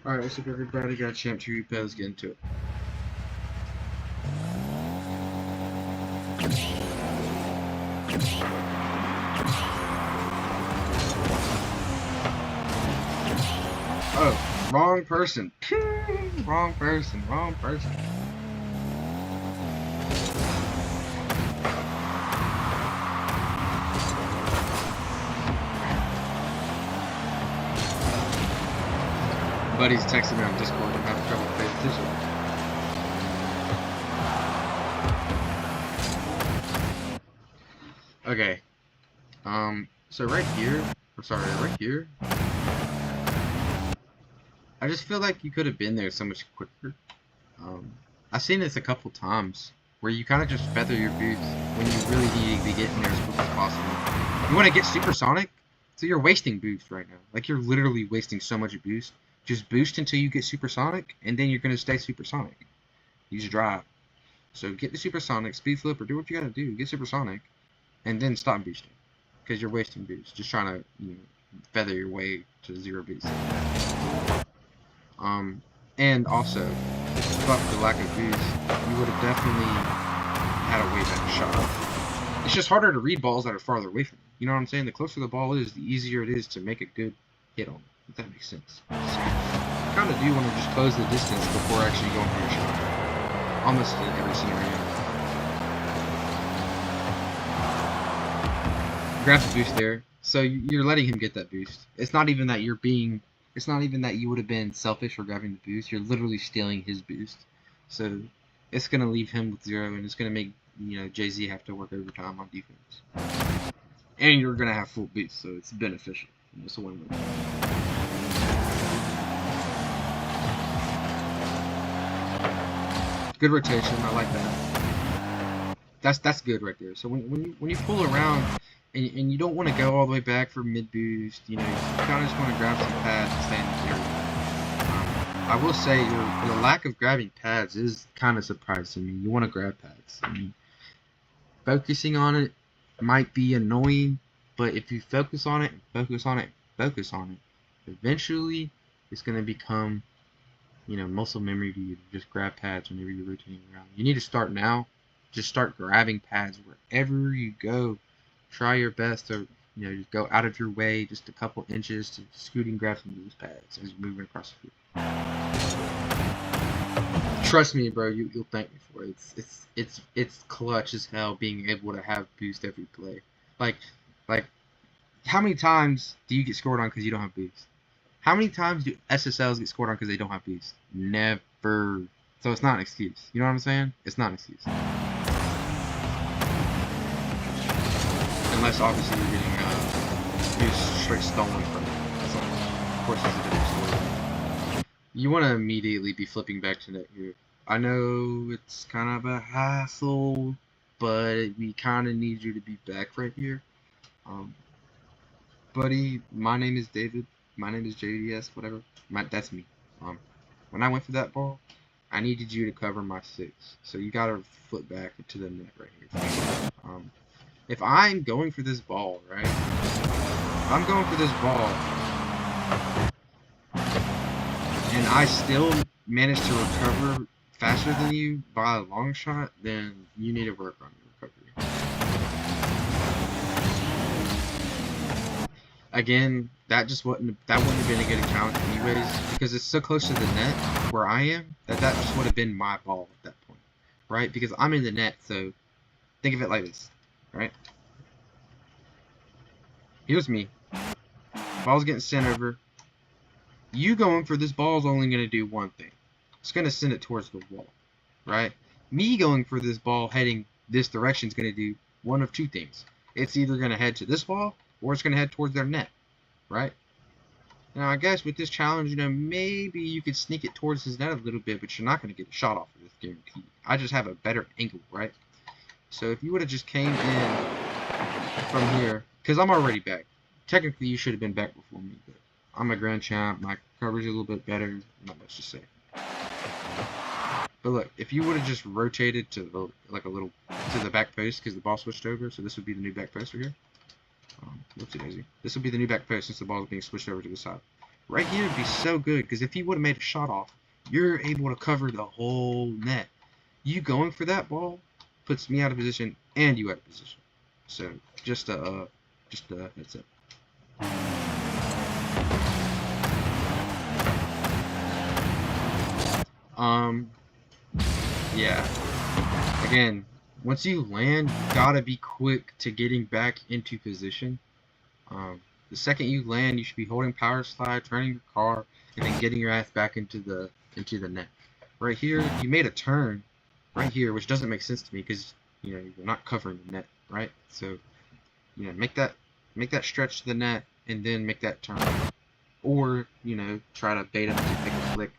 Alright, what's up everybody? Got Champ 2 replay, let's get into it. Oh, wrong person. Wrong person, wrong person. Buddy's texting me on Discord, I'm having trouble paying attention. Okay. So right here, right here, I just feel like you could have been there so much quicker. I've seen this a couple times, where you kind of just feather your boots when you really need to get in there as quick as possible. You want to get supersonic, so you're wasting boost right now. Like, you're literally wasting so much boost. Just boost until you get supersonic, and then you're going to stay supersonic. Use drive. So get the supersonic, speed flip, or do what you gotta do. Get supersonic, and then stop boosting. Because you're wasting boost. Just trying to, feather your way to 0 boost. And also, about the lack of boost, you would have definitely had a way better shot. It's just harder to read balls that are farther away from you. You know what I'm saying? The closer the ball is, the easier it is to make a good hit on it. If that makes sense. So, you kind of do want to just close the distance before actually going for your shot. Almost in every scenario. Grab the boost there. So you're letting him get that boost. It's not even that you're being... It's not even that you would have been selfish for grabbing the boost. You're literally stealing his boost. So it's going to leave him with 0, and it's going to make, Jay-Z have to work overtime on defense. And you're going to have full boost, so it's beneficial. It's a win-win. Good rotation. I like that. That's good right there. So when you pull around and you don't want to go all the way back for mid boost, you kind of just want to grab some pads and stay in the area. I will say your lack of grabbing pads is kind of surprising me. You want to grab pads. I mean, focusing on it might be annoying, but if you focus on it, eventually it's going to become muscle memory to you to just grab pads whenever you're rotating around. You need to start now. Just start grabbing pads wherever you go. Try your best to, just go out of your way just a couple inches to scoot and grab some of those pads as you're moving across the field. Trust me, bro. You'll thank me for it. It's clutch as hell being able to have boost every play. Like, how many times do you get scored on because you don't have boost? How many times do SSLs get scored on because they don't have boost? Never. So it's not an excuse. You know what I'm saying? It's not an excuse. Unless obviously you're getting boost straight stolen from it. So, of course, it's a different story. You want to immediately be flipping back to net here. I know it's kind of a hassle, but we kind of need you to be back right here. Buddy, my name is David. My name is JDS, whatever. That's me. When I went for that ball, I needed you to cover my 6. So you gotta flip back to the net right here. If I'm going for this ball, right? I'm going for this ball, and I still manage to recover faster than you by a long shot, then you need to work on your recovery. Again, that wouldn't have been a good challenge anyways, because it's so close to the net where I am that just would have been my ball at that point, right? Because I'm in the net, so think of it like this, right? Here's me. Ball's getting sent over. You going for this ball is only going to do one thing. It's going to send it towards the wall, right? Me going for this ball heading this direction is going to do one of 2 things. It's either going to head to this wall, or it's going to head towards their net, right? Now, I guess with this challenge, maybe you could sneak it towards his net a little bit, but you're not going to get a shot off of this, guaranteed. I just have a better angle, right? So if you would have just came in from here, because I'm already back. Technically, you should have been back before me, but I'm a grand champ. My coverage is a little bit better. Not much to say. But look, if you would have just rotated to the back post, because the ball switched over, so this would be the new back post right here. Whoopsie daisy. This will be the new back post since the ball is being switched over to the side. right here would be so good, because if he would have made a shot off, you're able to cover the whole net. You going for that ball puts me out of position and you out of position. So just a heads up. Yeah. Again, once you land, you gotta be quick to getting back into position. The second you land, you should be holding power slide, turning your car, and then getting your ass back into the net. Right here, you made a turn right here, which doesn't make sense to me because you're not covering the net, right? So make that stretch to the net and then make that turn, or try to bait him to make a flick.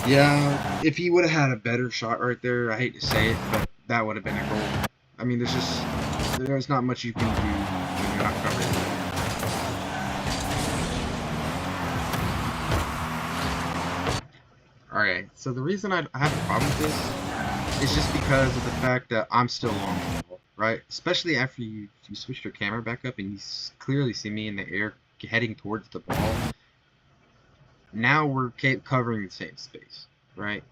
Yeah, if he would have had a better shot right there, I hate to say it, but that would have been a goal. I mean, there's not much you can do when you're not covering it. Alright, so the reason I have a problem with this is just because of the fact that I'm still on the ball, right? Especially after you switch your camera back up and you clearly see me in the air heading towards the ball. Now we're covering the same space, right?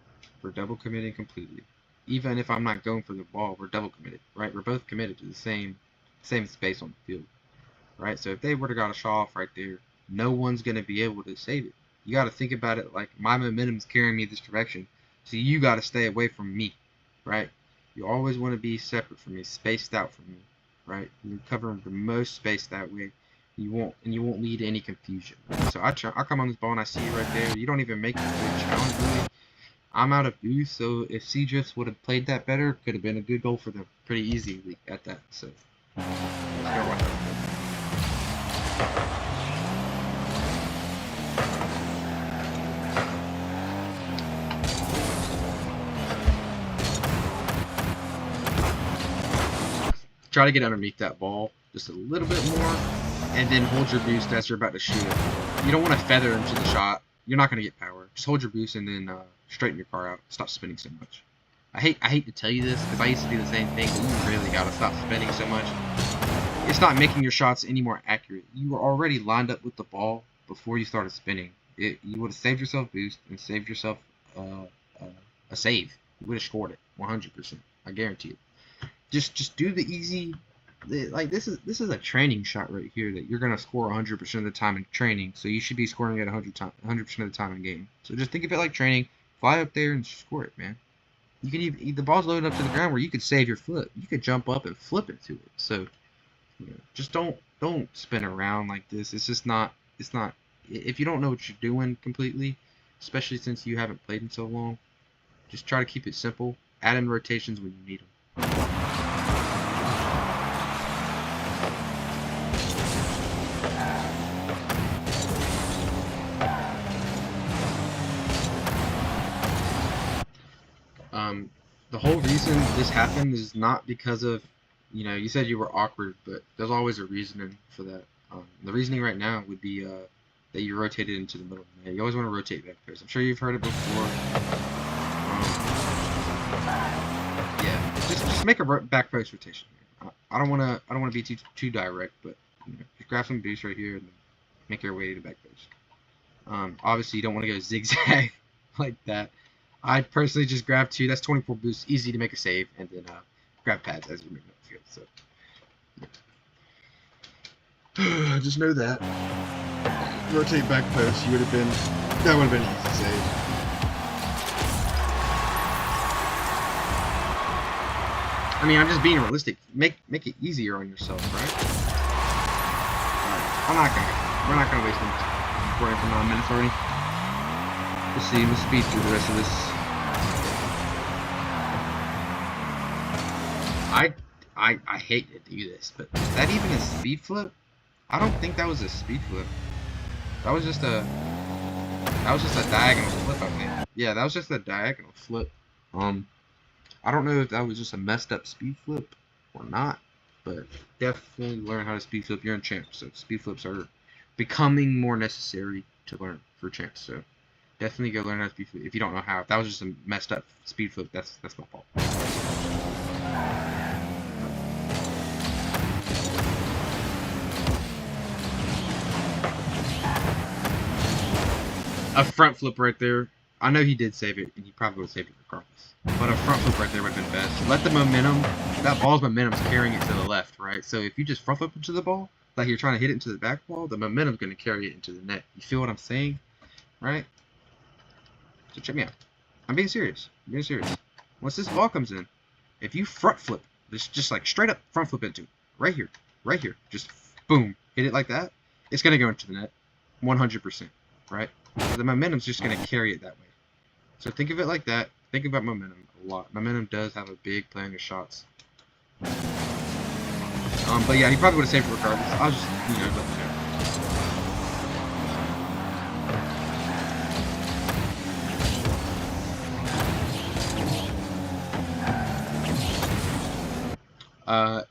We're double committing completely. Even if I'm not going for the ball, we're double committed, right? We're both committed to the same space on the field, right? So if they would have got a shot off right there, no one's going to be able to save it. You got to think about it like my momentum's carrying me this direction, so you got to stay away from me, right? You always want to be separate from me, spaced out from me, right? You're covering the most space that way. You won't lead to any confusion. So I come on this ball and I see you right there. You don't even make a good challenge really. I'm out of boost, so if Seedrifts would have played that better, could have been a good goal for them pretty easily at that. So let's go watch that. Try to get underneath that ball just a little bit more, and then hold your boost as you're about to shoot it. You don't want to feather into the shot. You're not going to get power. Just hold your boost and then straighten your car out. Stop spinning so much. I hate to tell you this because I used to do the same thing, but you really got to stop spinning so much. It's not making your shots any more accurate. You were already lined up with the ball before you started spinning. You would have saved yourself boost and saved yourself a save. You would have scored it 100%. I guarantee it. Just do the easy. Like this is a training shot right here that you're gonna score 100% of the time in training. So you should be scoring it 100% of the time in game. So just think of it like training. Fly up there and score it, man. You can even the ball's loaded up to the ground where you could save your flip. You could jump up and flip it to it. So just don't spin around like this. It's just not. It's not. If you don't know what you're doing completely, especially since you haven't played in so long, just try to keep it simple. Add in rotations when you need them. The whole reason this happened is not because of, you said you were awkward, but there's always a reasoning for that. The reasoning right now would be that you rotated into the middle. You always want to rotate back post. I'm sure you've heard it before. Yeah, just make a back post rotation here. I don't want to be too direct, but just grab some boost right here and make your way to the back post. Obviously you don't want to go zigzag like that. I personally just grab 2. That's 24 boosts, easy to make a save, and then grab pads as you're moving upfield. So yeah. Just know that. Rotate back post. That would have been an easy save. I mean, I'm just being realistic. Make it easier on yourself, right? We're not gonna waste any time. We're in for 9 minutes already. Let's see. Let's speed through the rest of this. I hate to do this, but is that even a speed flip? I don't think that was a speed flip. That was just a diagonal flip, I think. Yeah, that was just a diagonal flip. I don't know if that was just a messed up speed flip or not, but definitely learn how to speed flip. You're in champs, so speed flips are becoming more necessary to learn for champs. So definitely go learn how to speed flip if you don't know how. If that was just a messed up speed flip, that's my fault. A front flip right there. I know he did save it, and he probably would save it regardless. But a front flip right there would have been best. Let the momentum, that ball's momentum's carrying it to the left, right? So if you just front flip into the ball, like you're trying to hit it into the back wall, the momentum's going to carry it into the net. You feel what I'm saying? Right? So check me out. I'm being serious. I'm being serious. Once this ball comes in, if you front flip, just like straight up front flip into it, right here, just boom, hit it like that, it's going to go into the net, 100%, right? So the momentum's just going to carry it that way. So think of it like that. Think about momentum a lot. Momentum does have a big play on your shots. But yeah, he probably would have saved it regardless. I was just, letting you know.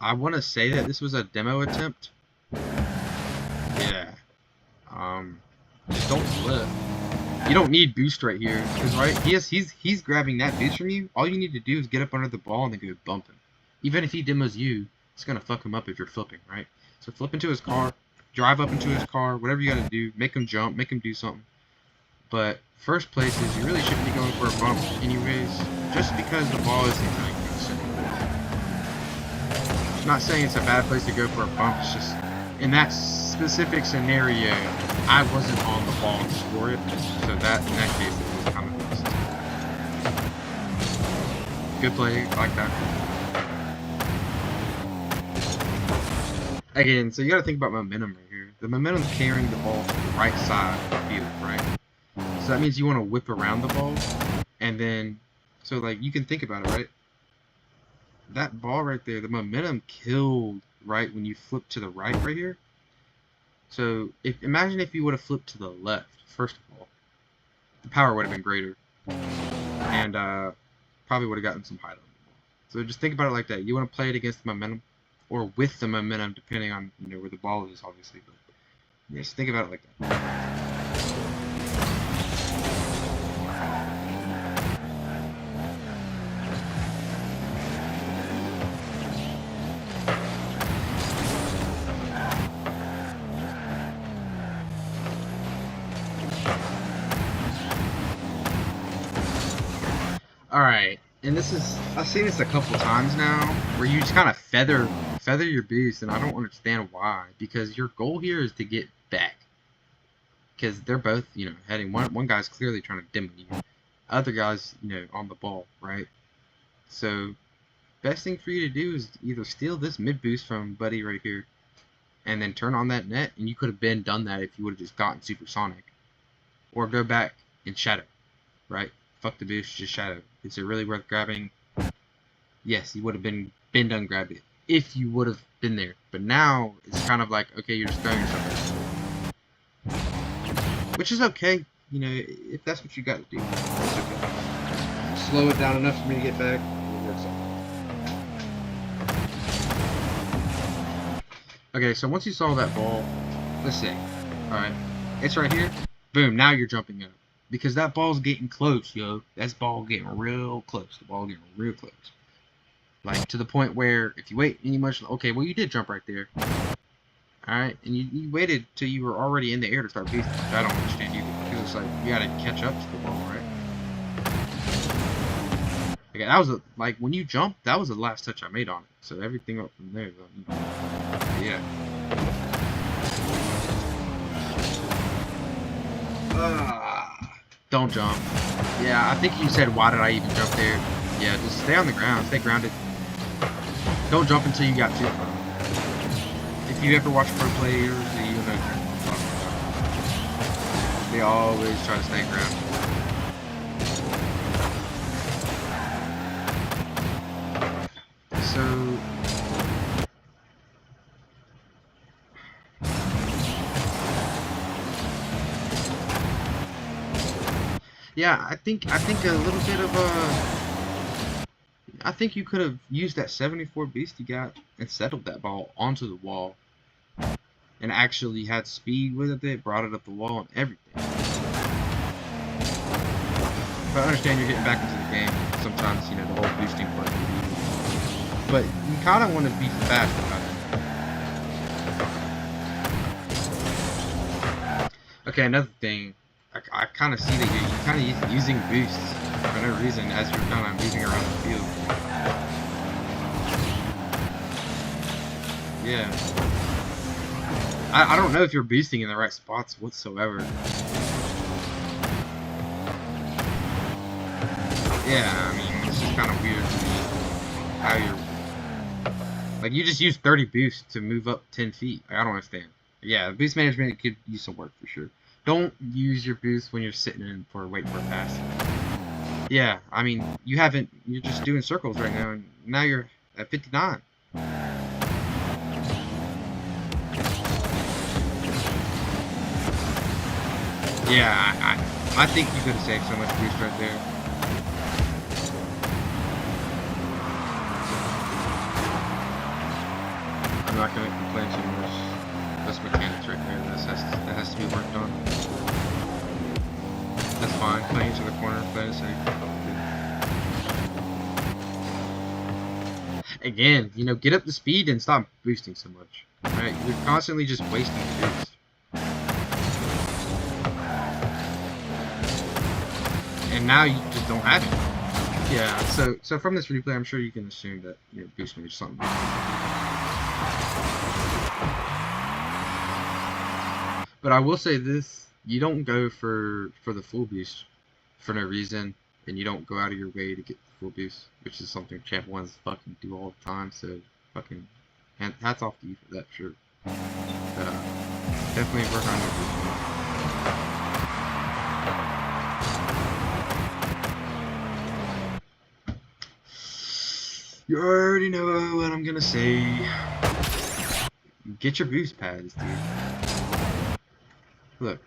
I want to say that this was a demo attempt. Yeah. Just don't flip. You don't need boost right here, because right, he's grabbing that boost from you. All you need to do is get up under the ball and then go bump him. Even if he demos you, it's gonna fuck him up if you're flipping, right? So flip into his car, drive up into his car, whatever you gotta do, make him jump, make him do something. But first place is you really shouldn't be going for a bump anyways, just because the ball isn't going to center. I'm not saying it's a bad place to go for a bump, it's just in that specific scenario, I wasn't on the ball to score it, so that in that case it was kind of missed. Good play, like that. Again, so you gotta think about momentum right here. The momentum's carrying the ball to the right side of the field, right? So that means you want to whip around the ball, and then, so like you can think about it, right? That ball right there, the momentum killed right when you flip to the right here. So imagine if you would have flipped to the left, first of all, the power would have been greater, and probably would have gotten some height on the ball. So just think about it like that. You want to play it against the momentum, or with the momentum, depending on where the ball is, obviously. But yeah, just think about it like that. Alright, and this is, I've seen this a couple times now, where you just kind of feather your boost, and I don't understand why, because your goal here is to get back. Because they're both, heading, one guy's clearly trying to demo you, other guy's, on the ball, right? So, best thing for you to do is either steal this mid boost from Buddy right here, and then turn on that net, and you could have done that if you would have just gotten supersonic, or go back and shadow, right? Fuck the boost, just shadow. Is it really worth grabbing? Yes, you would have been done grabbing it if you would have been there. But now it's kind of like, okay, you're just throwing yourself out. Which is okay, if that's what you got to do. It's okay. Slow it down enough for me to get back. It works out. Okay, so once you saw that ball, let's see. Alright, it's right here. Boom, now you're jumping up. Because that ball's getting close, yo. That ball getting real close. The ball getting real close. Like, to the point where, if you wait any much... Okay, well, you did jump right there. Alright? And you waited till you were already in the air to start boosting. I don't understand either. Because it's like, you gotta catch up to the ball, right? Okay, that was like, when you jumped, that was the last touch I made on it. So everything up from there, though. Yeah. Don't jump. Yeah, I think you said, why did I even jump there? Yeah, just stay on the ground. Stay grounded. Don't jump until you got to. If you ever watch pro players, you know they always try to stay grounded. So... yeah, I think a little bit of I think you could have used that 74 beast you got and settled that ball onto the wall, and actually had speed with it, brought it up the wall and everything. But I understand you're getting back into the game. Sometimes, the whole boosting part. But you kind of want to be fast about it. Okay, another thing. I kind of see that you're kind of using boosts for no reason as you're kind of moving around the field. Yeah. I don't know if you're boosting in the right spots whatsoever. Yeah, I mean, it's just kind of weird to me how you're... Like, you just use 30 boosts to move up 10 feet. Like, I don't understand. Yeah, boost management could use some work for sure. Don't use your boost when you're sitting in for waiting for a pass. Yeah, I mean, you're just doing circles right now, and now you're at 59. Yeah, I think you could have saved so much boost right there. I'm not going to complain too much. That's mechanics right there. That has to be worked on. That's fine. Playing to the corner, playing safe. Again, you know, get up to speed and stop boosting so much. Right? You're constantly just wasting boost. And now you just don't have it. Yeah, so from this replay, I'm sure you can assume that your boost made something. But I will say this, you don't go for the full boost for no reason, and you don't go out of your way to get the full boost, which is something Champ 1s fucking do all the time, so fucking hats off to you for that, sure. But definitely work on your boost. You already know what I'm gonna say. Get your boost pads, dude. Look.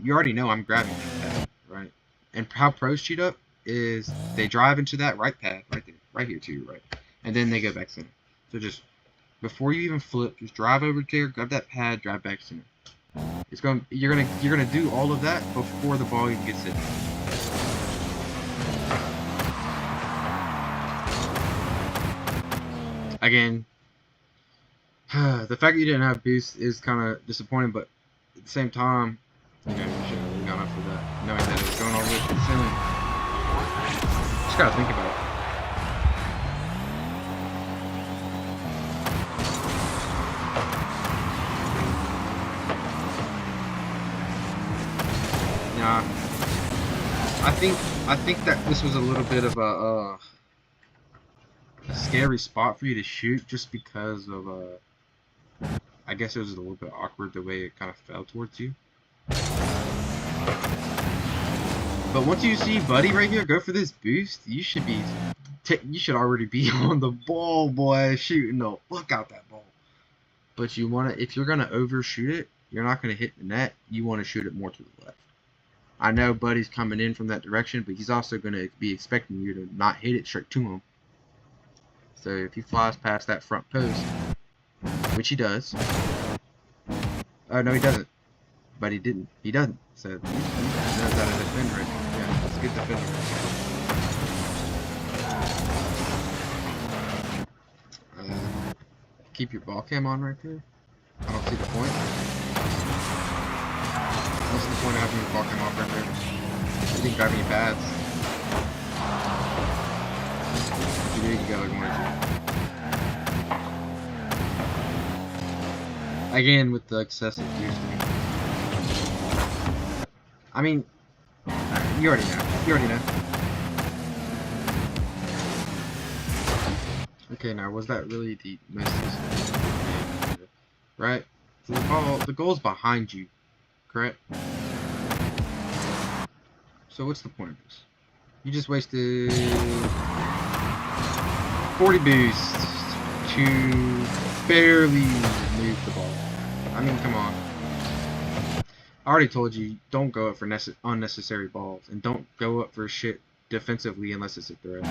You already know I'm grabbing that pad, right? And how pros cheat up is they drive into that right pad, right there, right here to your right. And then they go back center. So just, before you even flip, just drive over there, grab that pad, drive back center. You're gonna do all of that before the ball even gets hit. Again, the fact that you didn't have boost is kind of disappointing, but at the same time, you know, you should have gone up for that, knowing that it was going all the way to the ceiling. Just gotta think about it. Yeah, I think that this was a little bit of a scary spot for you to shoot, just because of I guess it was a little bit awkward the way it kind of fell towards you. But once you see Buddy right here go for this boost, you should already be on the ball, boy, shooting the fuck out that ball. But if you're gonna overshoot it, you're not gonna hit the net. You want to shoot it more to the left. I know Buddy's coming in from that direction, but he's also gonna be expecting you to not hit it straight to him. So if he flies past that front post, which he does. Oh, no, he doesn't. But he didn't. He doesn't. So he knows how to defend right now. Yeah, that's a good defender. Keep your ball cam on right there. I don't see the point. What's the point of having your ball cam off right there? You didn't grab any pads. If you did, you got like 1 or 2. Again, with the excessive boosting. I mean, you already know. You already know. Okay, now was that really the most right? So the goal's behind you, correct? So what's the point of this? You just wasted 40 boosts to barely move the ball. I mean, come on. I already told you, don't go up for unnecessary balls, and don't go up for shit defensively unless it's a threat.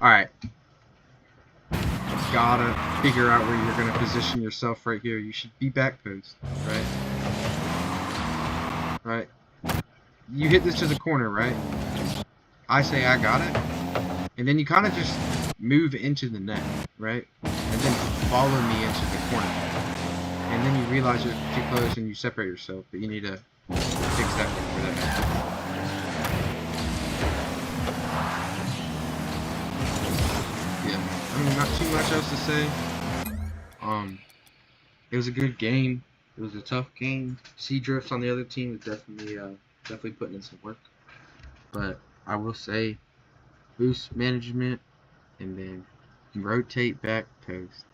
Alright. Gotta figure out where you're gonna position yourself right here. You should be back post, right? Right. You hit this to the corner, right? I say I got it. And then you kind of just move into the net, right? And then follow me into the corner. And then you realize you're too close and you separate yourself, but you need to fix that before that happens. Yeah, I mean, not too much else to say. It was a good game. It was a tough game. Drifts on the other team is definitely putting in some work. But I will say, boost management, and then rotate back post.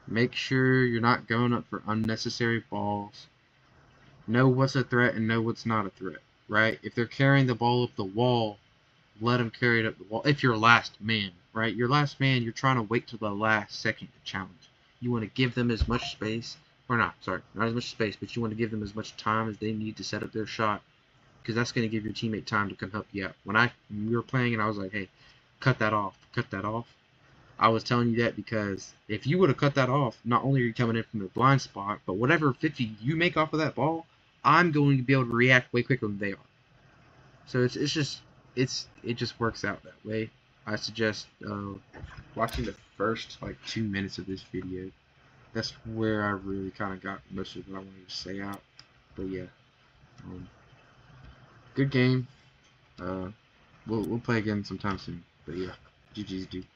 Make sure you're not going up for unnecessary balls. Know what's a threat and know what's not a threat, right? If they're carrying the ball up the wall, let them carry it up the wall. If you're last man, right? You're last man, you're trying to wait till the last second to challenge. You want to give them as much space, or not, sorry, not as much space, but you want to give them as much time as they need to set up their shot, because that's going to give your teammate time to come help you out. When we were playing and I was like, hey, cut that off, I was telling you that because if you would have cut that off, not only are you coming in from the blind spot, but whatever 50 you make off of that ball, I'm going to be able to react way quicker than they are. So it just works out that way. I suggest watching the first like 2 minutes of this video. That's where I really kind of got most of what I wanted to say out. But yeah, good game. We'll play again sometime soon. But yeah, GG's dude.